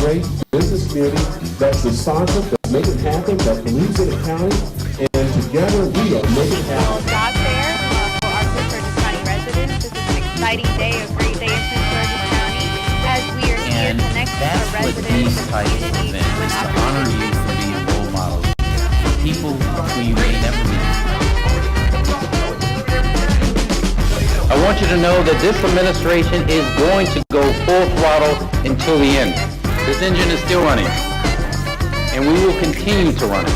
great business community that's responsive, that make it happen, that believes in the county, and together we are making it happen. Job fair for our Prince George's County residents. This is an exciting day, a great day in Prince George's County, as we are here And connecting our that's what residents these and types of community events with is to honor you for being role models, people who you may never meet. I want you to know that this administration is going to go full throttle until the end. This engine is still running, and we will continue to run it.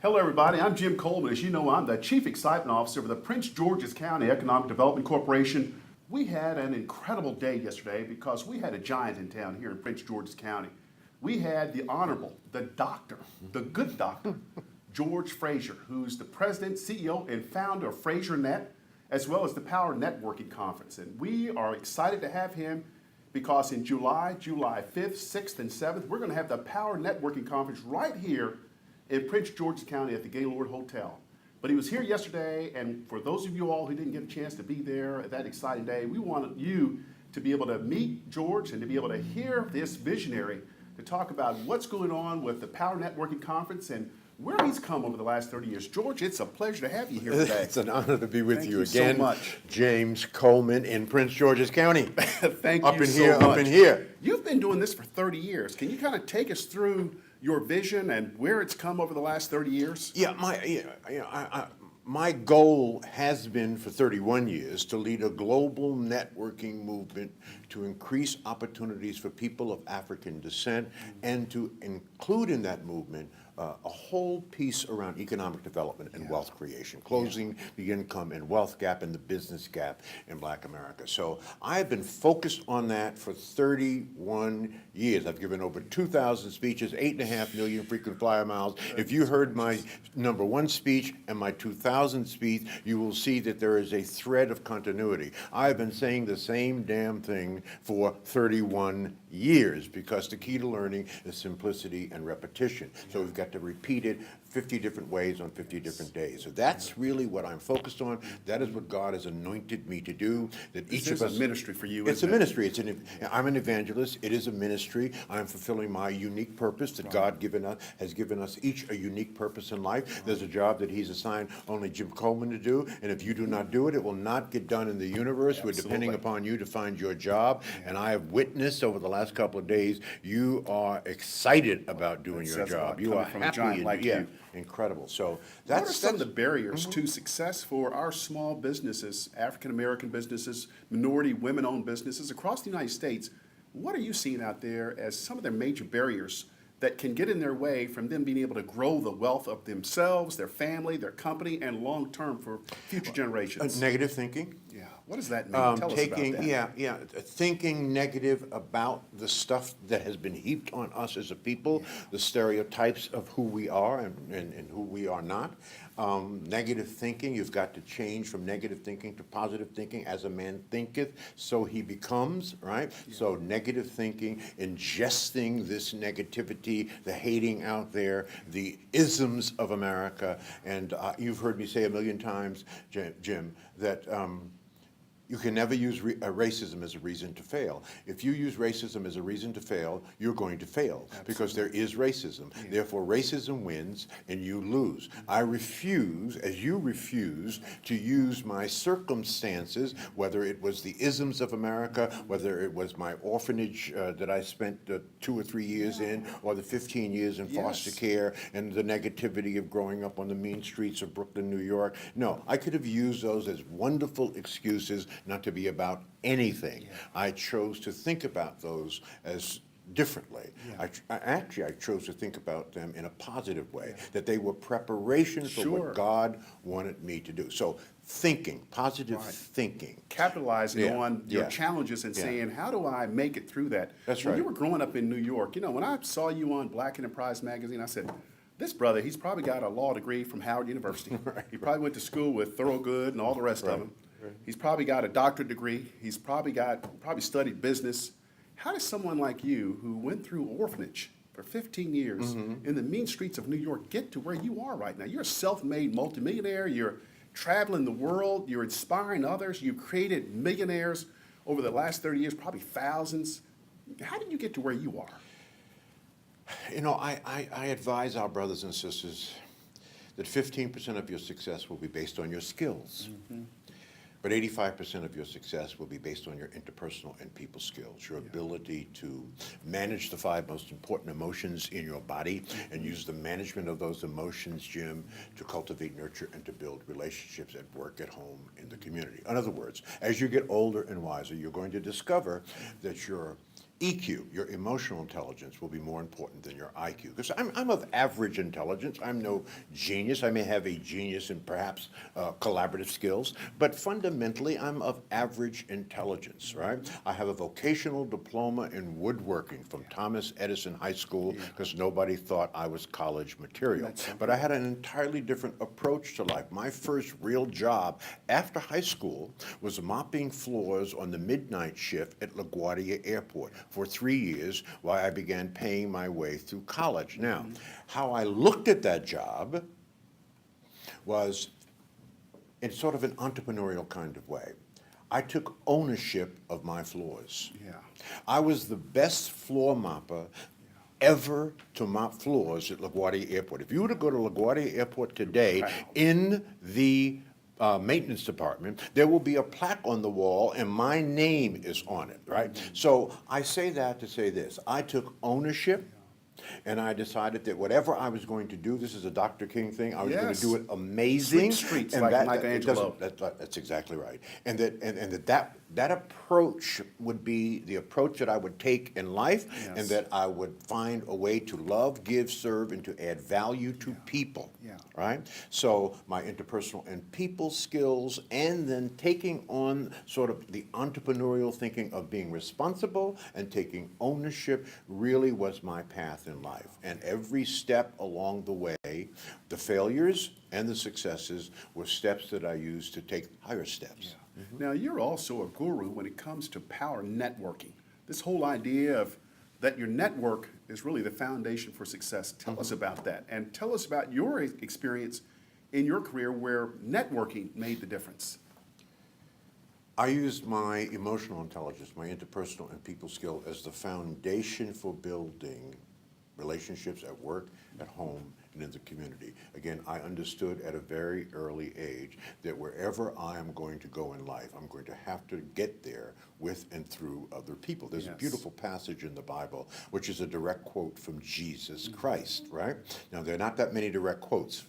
Hello everybody, I'm Jim Coleman. As you know, I'm the Chief Excitement Officer for the Prince George's County Economic Development Corporation. We had an incredible day yesterday because we had a giant in town here in Prince George's County. We had the Honorable, the Doctor, the good doctor, George Fraser, who's the President, CEO, and founder of Fraser Net, as well as the Power Networking Conference. And we are excited to have him because in July 5th, 6th, and 7th, we're going to have the Power Networking Conference right here in Prince George's County at the Gaylord Hotel. But he was here yesterday, and for those of you all who didn't get a chance to be there at that exciting day, we wanted you to be able to meet George and to be able to hear this visionary to talk about what's going on with the Power Networking Conference and where he's come over the last 30 years. George, it's a pleasure to have you here today. It's an honor to be with Thank you you again. so much. James Coleman in Prince George's County. Thank Up you in so here, much. up in here. You've been doing this for 30 years. Can you kind of take us through your vision and where it's come over the last 30 years? Yeah, my goal has been for 31 years to lead a global networking movement to increase opportunities for people of African descent and to include in that movement a whole piece around economic development and wealth creation, closing the income and wealth gap and the business gap in Black America. So I've been focused on that for 31 years. I've given over 2,000 speeches, 8.5 million frequent flyer miles. If you heard my #1 speech and my 2,000 speech, you will see that there is a thread of continuity. I've been saying the same damn thing for 31 years because the key to learning is simplicity and repetition. So we've got to repeat it 50 different ways on 50 different days. So that's really what I'm focused on. That is what God has anointed me to do. That each of us. It's a ministry for you. It's a ministry. I'm an evangelist. It is a ministry. I'm fulfilling my unique purpose that God has given us each a unique purpose in life. There's a job that He's assigned only Jim Coleman to do, and if you do not do it, it will not get done in the universe. We're depending upon you to find your job, and I have witnessed over the last couple of days you are excited about doing your job. You are from a happy. giant like you. Incredible. So what are some of the barriers to success for our small businesses, African American businesses, minority women-owned businesses across the United States? What are you seeing out there as some of their major barriers that can get in their way from them being able to grow the wealth of themselves, their family, their company, and long-term for future generations? Negative thinking. Yeah. What does that mean? Tell us about that. Thinking negative about the stuff that has been heaped on us as a people, the stereotypes of who we are and who we are not. Negative thinking, you've got to change from negative thinking to positive thinking. As a man thinketh, so he becomes, right? Yeah. So negative thinking, ingesting this negativity, the hating out there, the isms of America. And you've heard me say a million times, Jim, that you can never use racism as a reason to fail. If you use racism as a reason to fail, you're going to fail. Absolutely. Because there is racism. Yeah. Therefore, racism wins and you lose. I refuse, as you refuse, to use my circumstances, whether it was the isms of America, whether it was my orphanage that I spent 2 or 3 years in, or the 15 years in foster care, and the negativity of growing up on the mean streets of Brooklyn, New York. No, I could have used those as wonderful excuses not to be about anything. Yeah. I chose to think about those as differently. Yeah. I chose to think about them in a positive way, that they were preparation for what God wanted me to do. So thinking, positive thinking. Capitalizing on your challenges and saying, how do I make it through that? That's when right. you were growing up in New York, when I saw you on Black Enterprise magazine, I said, this brother, he's probably got a law degree from Howard University. Right. He probably went to school with Thorogood and all the rest of them. Right. He's probably got a doctorate degree. He's probably studied business. How does someone like you, who went through orphanage for 15 years in the mean streets of New York, get to where you are right now? You're a self-made multimillionaire. You're traveling the world, you're inspiring others, you've created millionaires over the last 30 years, probably thousands. How did you get to where you are? You know, I advise our brothers and sisters that 15% of your success will be based on your skills. But 85% of your success will be based on your interpersonal and people skills, your ability to manage the 5 most important emotions in your body and use the management of those emotions, Jim, to cultivate, nurture, and to build relationships at work, at home, in the community. In other words, as you get older and wiser, you're going to discover that your EQ, your emotional intelligence, will be more important than your IQ. Because I'm of average intelligence. I'm no genius. I may have a genius in perhaps collaborative skills, but fundamentally I'm of average intelligence, right? I have a vocational diploma in woodworking from Thomas Edison High School because nobody thought I was college material. But I had an entirely different approach to life. My first real job after high school was mopping floors on the midnight shift at LaGuardia Airport for 3 years while I began paying my way through college. Now, how I looked at that job was in sort of an entrepreneurial kind of way. I took ownership of my floors. I was the best floor mopper ever to mop floors at LaGuardia Airport. If you were to go to LaGuardia Airport today, in the maintenance department, there will be a plaque on the wall and my name is on it, right? So I say that to say this. I took ownership and I decided that whatever I was going to do, this is a Dr. King thing, I was going to do it amazing. Streets and like that, Michelangelo. that's exactly right. And that approach would be the approach that I would take in life, and that I would find a way to love, give, serve, and to add value to people, right? So my interpersonal and people skills, and then taking on sort of the entrepreneurial thinking of being responsible and taking ownership really was my path in life. And every step along the way, the failures and the successes were steps that I used to take higher steps. Now, you're also a guru when it comes to power networking. This whole idea of that your network is really the foundation for success. Tell us about that, and tell us about your experience in your career where networking made the difference. I used my emotional intelligence, my interpersonal and people skill as the foundation for building relationships at work, at home, and in the community. Again, I understood at a very early age that wherever I am going to go in life, I'm going to have to get there with and through other people. There's a beautiful passage in the Bible, which is a direct quote from Jesus Christ, right? Now, there are not that many direct quotes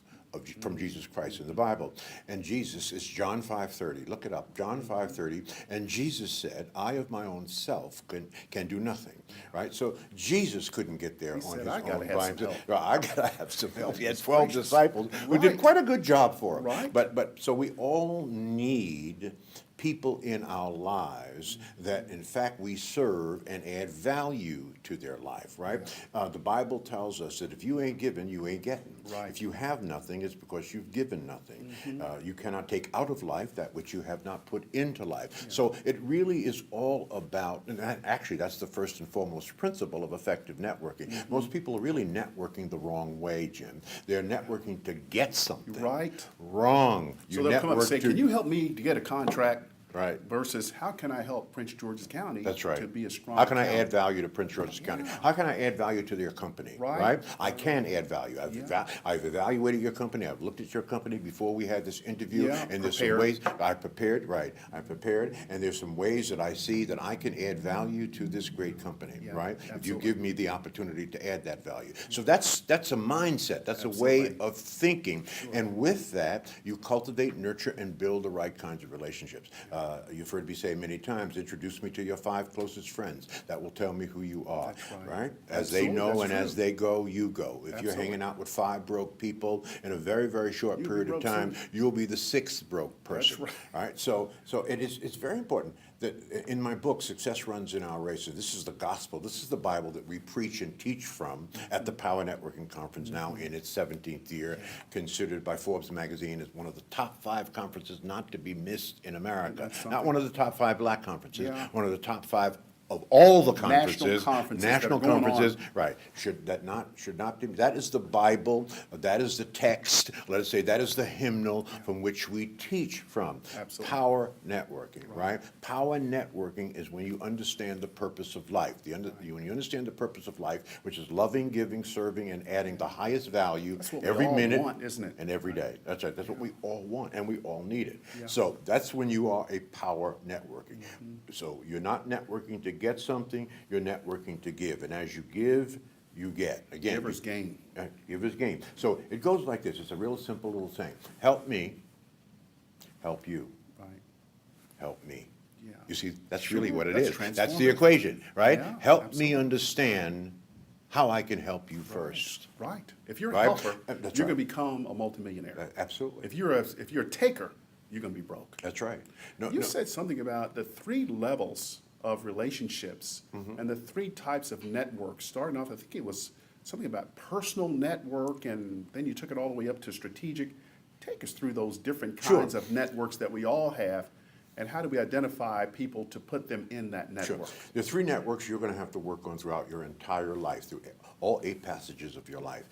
from Jesus Christ in the Bible. And Jesus is John 5:30. Look it up, John 5:30. And Jesus said, I of my own self can do nothing, right? So Jesus couldn't get there on his own by himself. I gotta have some help. He had 12 disciples who did quite a good job for him. But so we all need people in our lives that in fact we serve and add value to their life, right? The Bible tells us that if you ain't giving, you ain't getting. If you have nothing, it's because you've given nothing. You cannot take out of life that which you have not put into life. So it really is all about, and actually that's the first and foremost principle of effective networking. Most people are really networking the wrong way, Jim. They're networking to get something. Wrong. So they'll come up and say, can you help me to get a contract? Right. Versus, how can I help Prince George's County to be a strong How can I county? add value to Prince George's County? How can I add value to their company? Right? I can add value. I've evaluated your company. I've looked at your company before we had this interview. And there's some ways I prepared, I prepared, and there's some ways that I see that I can add value to this great company, right? If you give me the opportunity to add that value. So that's a mindset. That's a way of thinking. And with that, you cultivate, nurture, and build the right kinds of relationships. You've heard me say many times, introduce me to your 5 closest friends. That will tell me who you are, right? As they know and as they go, you go. If you're hanging out with 5 broke people in a very, very short period of time, you'll be the 6th broke person. All right? So it's very important that in my book, Success Runs in Our Races, this is the gospel, this is the Bible that we preach and teach from at the Power Networking Conference, now in its 17th year, considered by Forbes magazine as one of the top 5 conferences not to be missed in America. Not one of the top 5 black conferences, one of the top 5 of all the National conferences. conferences that National are going on. conferences, right, should not be, that is the Bible, that is the text, let us say, that is the hymnal from which we teach from. Absolutely. Power networking, right? Power networking is when you understand the purpose of life. When you understand the purpose of life, which is loving, giving, serving, and adding the highest value That's what we every all minute want, isn't it? and every day. That's right. That's what we all want, and we all need it. Yeah. So that's when you are a power networking. So you're not networking to get something, you're networking to give. And as you give, you get. Again, Givers gain. Givers gain. So it goes like this. It's a real simple little thing. Help me, help you. Right. Help me. Yeah. You see, that's Sure, really what it that's is. That's the transformative. equation, right? Yeah, Help absolutely. me understand how I can help you first. Right. If you're a Right? helper, That's you're right. going to become a multimillionaire. Absolutely. If you're a taker, you're going to be broke. That's right. No, You no. said something about the 3 levels of relationships and the 3 types of networks. Starting off, I think it was something about personal network, and then you took it all the way up to strategic. Take us through those different Sure. kinds of networks that we all have, and how do we identify people to put them in that Sure. network? There are 3 networks you're going to have to work on throughout your entire life, through all 8 passages of your life.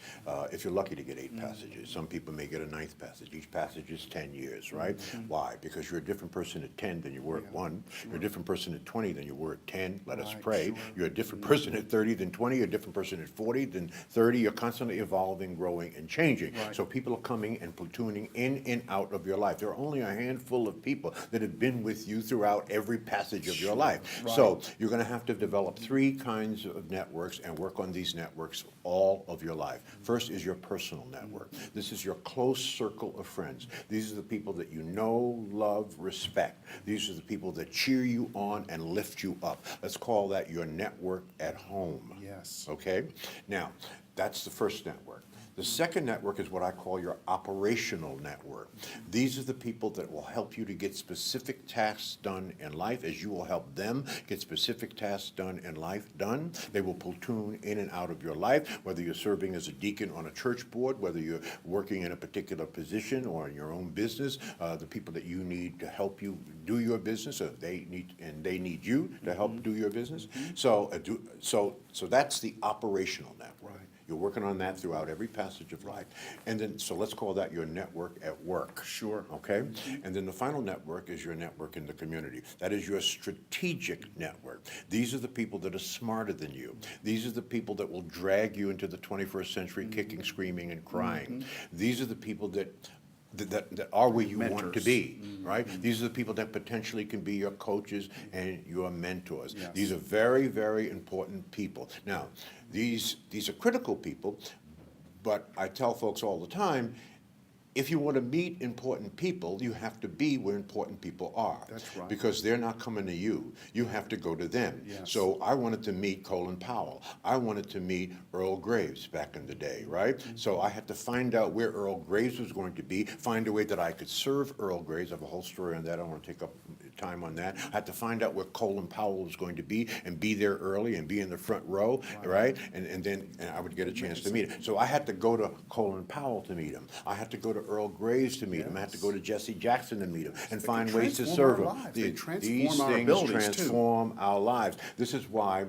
If you're lucky to get 8 passages. Some people may get a 9th passage. Each passage is 10 years, right? Why? Because you're a different person at 10 than you were at 1. You're a different person at 20 than you were at 10. Let us Right, pray. sure. You're a different person at 30 than 20. You're a different person at 40 than 30. You're constantly evolving, growing, and changing. Right. So people are coming and platooning in and out of your life. There are only a handful of people that have been with you throughout every passage of your life. So you're going to have to develop 3 kinds of networks and work on these networks all of your life. First is your personal network. This is your close circle of friends. These are the people that you know, love, respect. These are the people that cheer you on and lift you up. Let's call that your network at home. Yes. Okay? Now, that's the first network. The second network is what I call your operational network. These are the people that will help you to get specific tasks done in life as you will help them get specific tasks done in life done. They will platoon in and out of your life, whether you're serving as a deacon on a church board, whether you're working in a particular position or in your own business, the people that you need to help you do your business, or they need you to help do your business. So that's the operational network. Right. You're working on that throughout every passage of life. And then, so let's call that your network at work. Sure. Okay? And then the final network is your network in the community. That is your strategic network. These are the people that are smarter than you. These are the people that will drag you into the 21st century kicking, screaming, and crying. These are the people that are where you want to Mentors. be, right? These are the people that potentially can be your coaches and your mentors. Yes. These are very, very important people. Now, these are critical people, but I tell folks all the time, if you want to meet important people, you have to be where important people are. That's right. Because they're not coming to you. You have to go to them. Yes. So I wanted to meet Colin Powell. I wanted to meet Earl Graves back in the day, right? So I had to find out where Earl Graves was going to be, find a way that I could serve Earl Graves. I have a whole story on that. I don't want to take up time on that. I had to find out where Colin Powell was going to be and be there early and be in the front row, right? And then I would get a chance to meet him. So I had to go to Colin Powell to meet him. I had to go to Earl Graves to meet him. I had to go to Jesse Jackson to meet him and They find can ways to transform serve our him. lives. They transform These our things abilities, too. transform our lives. This is why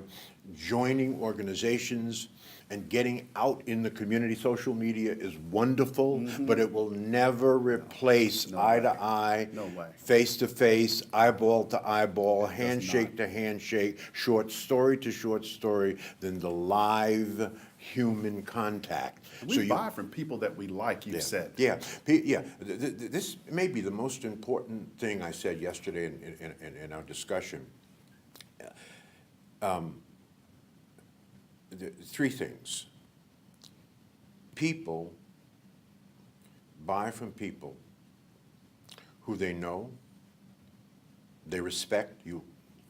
joining organizations and getting out in the community, social media is wonderful, but it will never replace eye to eye, No way. face to face, eyeball to eyeball, not. handshake to handshake, short story to short story than the live human contact. And we buy from people that we like, you said. Yeah, this may be the most important thing I said yesterday in our discussion. 3 things. People buy from people who they know, they respect you.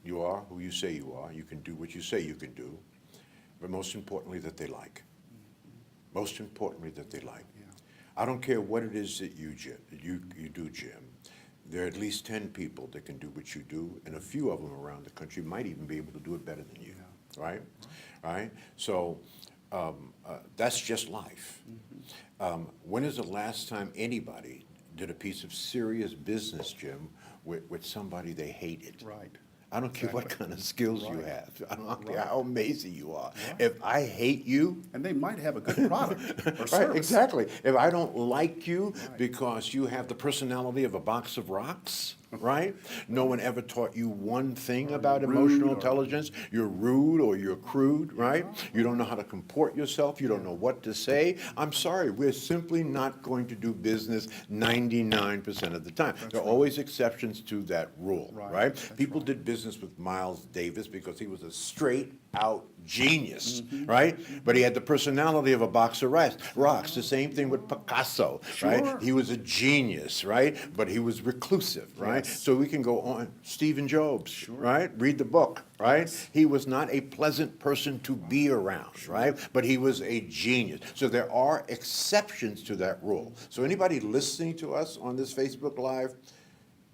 You are who you say you are. You can do what you say you can do. But most importantly, that they like. Most importantly, that they like. Yeah. I don't care what it is that you do, Jim. There are at least 10 people that can do what you do, and a few of them around the country might even be able to do it better than you, right? Right? So that's just life. When is the last time anybody did a piece of serious business, Jim, with somebody they hated? Right. I don't care what kind of skills you Right. have. I don't care how amazing you are. If I hate you, And they might have a good product or right, service. exactly. If I don't like you because you have the personality of a box of rocks, right? No one ever taught you one thing about you're emotional rude or- intelligence. You're rude or you're crude, right? You don't know how to comport yourself. You don't know what to say. I'm sorry, we're simply not going to do business 99% of the time. There are always exceptions to that rule, Right. right? That's People did business with Miles Davis because he was a straight out genius, right? But he had the personality of a box of rocks. The same thing with Picasso, Sure. right? He was a genius, right? But he was reclusive, right? Yes. So we can go on. Stephen Jobs, right? Read the book, right? He was not a pleasant person to be around, right? But he was a genius. So there are exceptions to that rule. So anybody listening to us on this Facebook Live,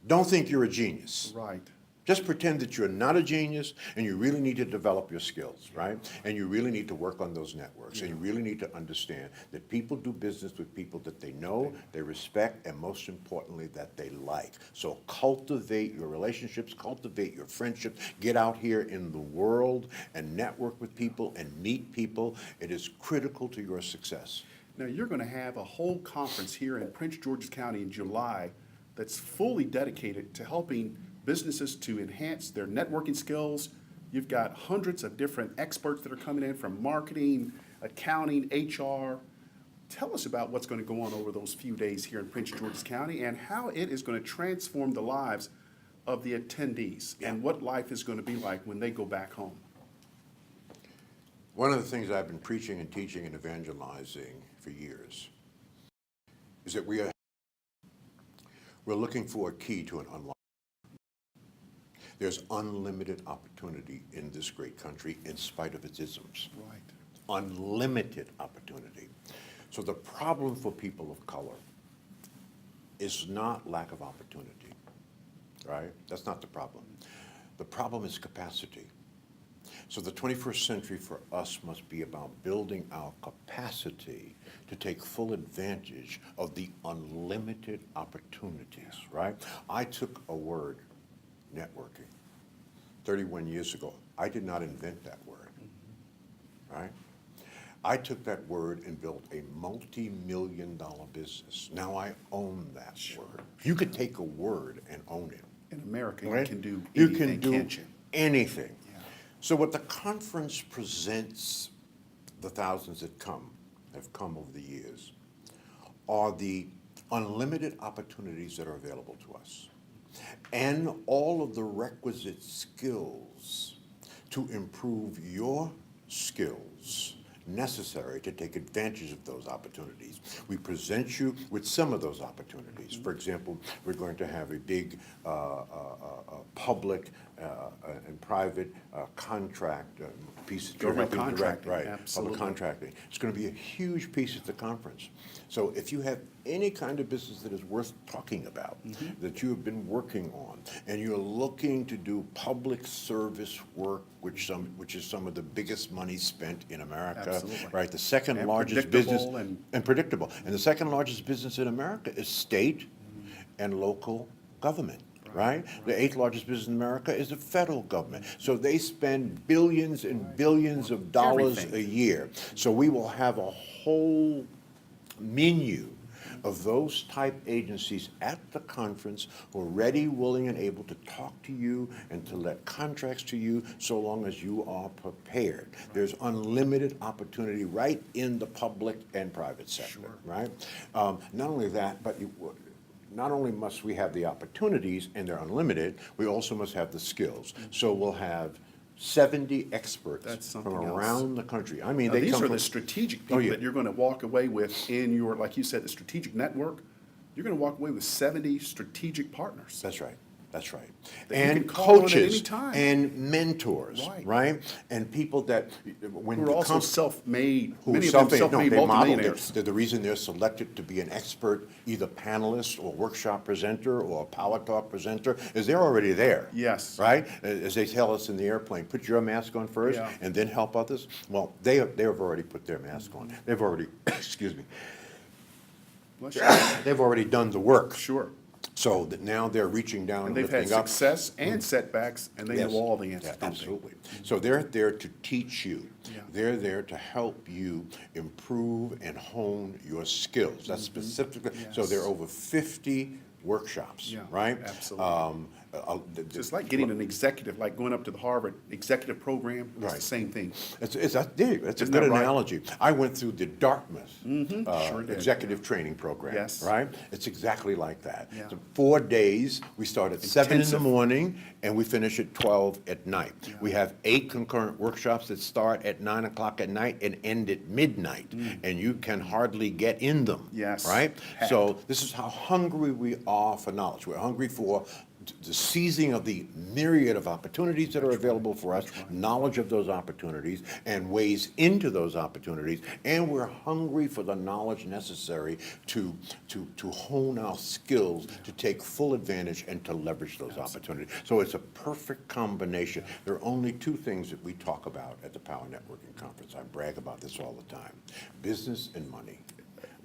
don't think you're a genius. Right. Just pretend that you're not a genius and you really need to develop your skills, right? And you really need to work on those networks. And you really need to understand that people do business with people that they know, they respect, and most importantly, that they like. So cultivate your relationships, cultivate your friendships, get out here in the world and network with people and meet people. It is critical to your success. Now, you're going to have a whole conference here in Prince George's County in July that's fully dedicated to helping businesses to enhance their networking skills. You've got hundreds of different experts that are coming in from marketing, accounting, HR. Tell us about what's going to go on over those few days here in Prince George's County and how it is going to transform the lives of the attendees and what life is going to be like when they go back home. One of the things I've been preaching and teaching and evangelizing for years is that we're looking for a key to an unlock. There's unlimited opportunity in this great country in spite of its isms. Right. Unlimited opportunity. So the problem for people of color is not lack of opportunity, right? That's not the problem. The problem is capacity. So the 21st century for us must be about building our capacity to take full advantage of the unlimited opportunities, right? I took a word, networking, 31 years ago. I did not invent that word, right? I took that word and built a multi-million-dollar business. Now I own that word. You could take a word and own it. In America, Right? you can do You anything, can do can't you? anything. So what the conference presents, the thousands that have come over the years, are the unlimited opportunities that are available to us, and all of the requisite skills to improve your skills necessary to take advantage of those opportunities. We present you with some of those opportunities. For example, we're going to have a big public and private contract piece that you're Government helping direct, contracting, right? absolutely. Public contracting. It's going to be a huge piece at the conference. So if you have any kind of business that is worth talking about, that you have been working on, and you're looking to do public service work, which is some of the biggest money spent in America, Absolutely. right? The second And largest business predictable and predictable, and the second largest business in America is state and local government. Right? The 8th largest business in America is the federal government. So they spend billions and billions of dollars Everything. a year. So we will have a whole menu of those type agencies at the conference who are ready, willing, and able to talk to you and to let contracts to you so long as you are prepared. There's unlimited opportunity right in the public and private sector, right? Not only that, but not only must we have the opportunities, and they're unlimited, we also must have the skills. So we'll have 70 experts That's from something else. around the country. I mean, Now, they these come are from the strategic people yeah. that you're going to walk away with in your, like you said, the strategic network. You're going to walk away with 70 strategic partners. That's right. That's right. That you And can call on at any coaches time. and mentors, Right. right? And people that when Who are the also comp- self-made, who many of self-made- them self-made they model. multimillionaires. They're the reason they're selected to be an expert, either panelist or workshop presenter or a power talk presenter, is they're already there. Yes. Right? As they tell us in the airplane, put your mask on first Yeah. and then help others. Well, they have already put their mask on. They've already, excuse me, Bless you. they've already done the work. Sure. So that now they're reaching down And and they've had lifting up. success and setbacks, and they know Yes. all the answers. Yeah, don't they? absolutely. So they're there to teach you. Yeah. They're there to help you improve and hone your skills. That's specifically, so Yes. there are over 50 workshops, Yeah, right? absolutely. Just like getting an executive, like going up to the Harvard executive program, it's Right. the same thing. It's a good Isn't that right? analogy. I went through the Dartmouth Sure did, executive training program, Yes. right? It's exactly like that. Yeah. So 4 days, we start at 7 in the Intensive. morning, and we finish at 12 at night. Yeah. We have 8 concurrent workshops that start at 9 o'clock at night and end at midnight, and you can hardly get in them. Yes. Right? Packed. So this is how hungry we are for knowledge. We're hungry for the seizing of the myriad of opportunities that are available for us, knowledge of those opportunities, and ways into those opportunities, and we're hungry for the knowledge necessary to hone our skills, to take full advantage and to leverage those opportunities. So it's a perfect combination. There are only 2 things that we talk about at the Power Networking Conference. I brag about this all the time: business and money.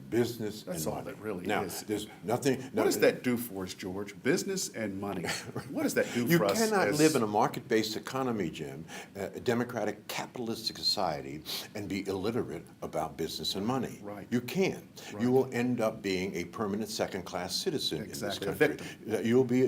Business That's and all money. that really now, is. there's nothing. What does that do for us, George? Business and money. What does that do You for us? cannot as- live in a market-based economy, Jim, a democratic capitalistic society, and be illiterate about business and money. Right. You can't. Right. You will end up being a permanent second-class citizen Exactly, a in this country. victim. You'll be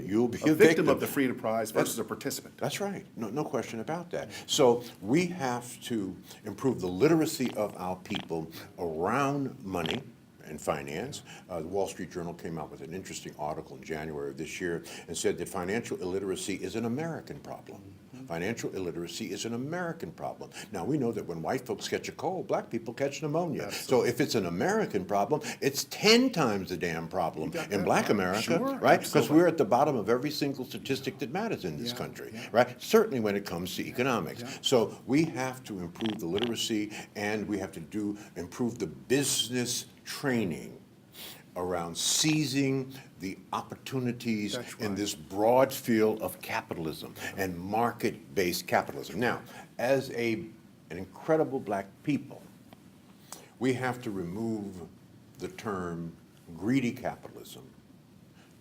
a victim of the Freedom Prize versus a participant. That's right. No question about that. So we have to improve the literacy of our people around money and finance. The Wall Street Journal came out with an interesting article in January of this year and said that financial illiteracy is an American problem. Financial illiteracy is an American problem. Now, we know that when white folks catch a cold, black people catch pneumonia. Absolutely. So if it's an American problem, it's 10 times the damn problem You got in that black right. America, Sure, right? Because absolutely. we're at the bottom of every single statistic that matters in this Yeah, country, yeah. right? Certainly when it comes to economics. Yeah. So we have to improve the literacy, and we have to improve the business training around seizing the opportunities That's in right. this broad field of capitalism and market-based capitalism. Now, as an incredible black people, we have to remove the term greedy capitalism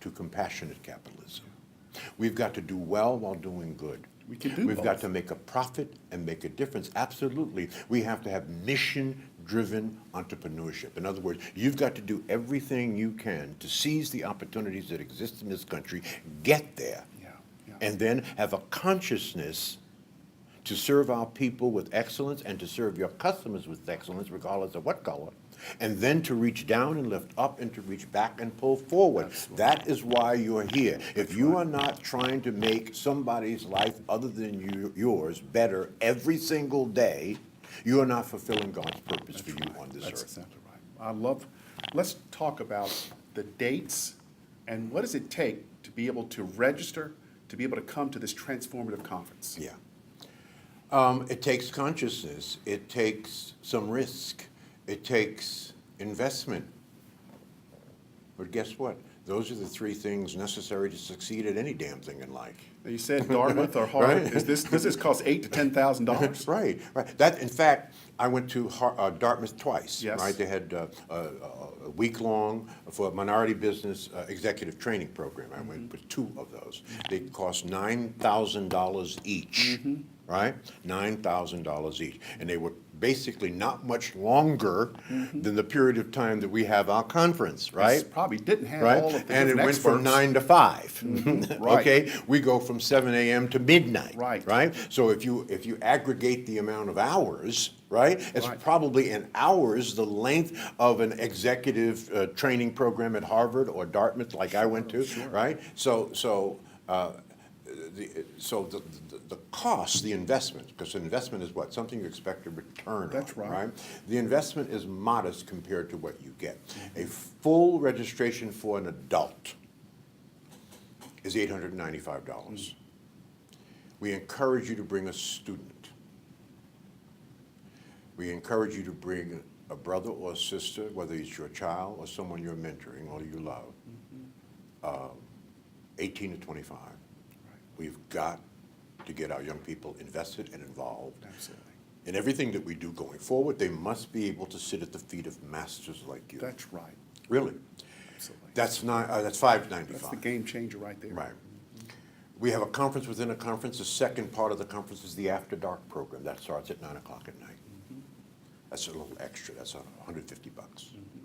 to compassionate capitalism. We've got to do well while doing good. We can do We've both. got to make a profit and make a difference. Absolutely. We have to have mission-driven entrepreneurship. In other words, you've got to do everything you can to seize the opportunities that exist in this country, get there, Yeah, yeah. and then have a consciousness to serve our people with excellence and to serve your customers with excellence, regardless of what color, and then to reach down and lift up and to reach back and pull forward. Absolutely. That is why you're here. If you are not trying to make somebody's life other than yours better every single day, you are not fulfilling God's purpose for you on this That's earth. exactly right. Let's talk about the dates and what does it take to be able to register, to be able to come to this transformative conference? Yeah. It takes consciousness. It takes some risk. It takes investment. But guess what? Those are the 3 things necessary to succeed at any damn thing in life. You said Dartmouth or Harvard. Right. Does this cost $8,000 to $10,000? Right, right. That, in fact, I went to Dartmouth twice. Yes. Right, they had a week-long for a minority business executive training program. I went with 2 of those. They cost $9,000 each. Right, $9,000 each, and they were basically not much longer than the period of time that we have our conference. Right. This probably didn't have Right, all of the and it different went from experts. 9 to 5. right. Okay, we go from 7 a.m. to midnight. Right. Right. So if you aggregate the amount of hours, right, it's Right. probably in hours the length of an executive training program at Harvard or Dartmouth, like I went to. Sure. Right. So the cost, the investment, because an investment is what? Something you expect a return on. That's right. The investment is modest compared to what you get. A full registration for an adult is $895. We encourage you to bring a student. We encourage you to bring a brother or a sister, whether it's your child or someone you're mentoring or you love, 18 to 25. We've got to get our young people invested and involved. Absolutely. In everything that we do going forward, they must be able to sit at the feet of masters like you. That's right. Really. Absolutely. That's $5.95. That's the game changer right there. Right. We have a conference within a conference. The second part of the conference is the After Dark program. That starts at 9 o'clock at night. That's a little extra. That's $150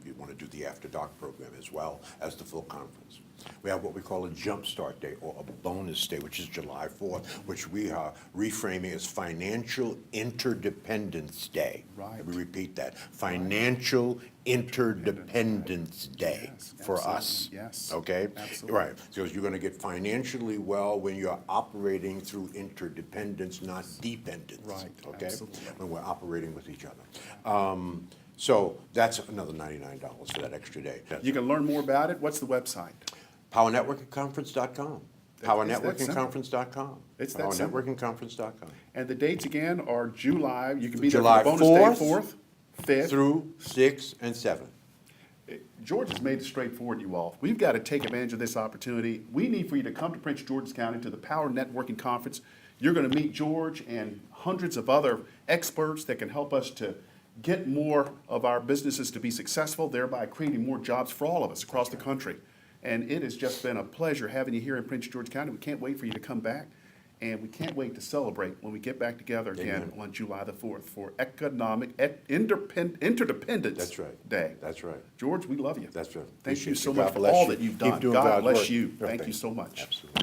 if you want to do the After Dark program as well as the full conference. We have what we call a Jumpstart Day or a bonus day, which is July 4th, which we are reframing as Financial Interdependence Day. Right. Let me repeat that. Financial Interdependence Day Yes, for absolutely. us. Yes. Okay? Absolutely. Right. Because you're going to get financially well when you're operating through interdependence, not dependence. Right. Okay? Absolutely. When we're operating with each other. So that's another $99 for that extra day. You can learn more about it. What's the website? PowerNetworkingConference.com. PowerNetworkingConference.com. It's that simple. PowerNetworkingConference.com. And the dates again are July, you can be there July for the bonus day, 4th 4th, 5th. Through 6 and 7. George has made it straightforward, you all. We've got to take advantage of this opportunity. We need for you to come to Prince George's County to the Power Networking Conference. You're going to meet George and hundreds of other experts that can help us to get more of our businesses to be successful, thereby creating more jobs for all of us across the country. And it has just been a pleasure having you here in Prince George County. We can't wait for you to come back, and we can't wait to celebrate when we get back together again on July the 4th for Economic Interdependence That's right. Day. That's right. George, we love you. That's right. Thank you Appreciate so you. much God for bless all you. that you've Keep done. doing God God's bless work. you. Right, Thank you so much. Absolutely.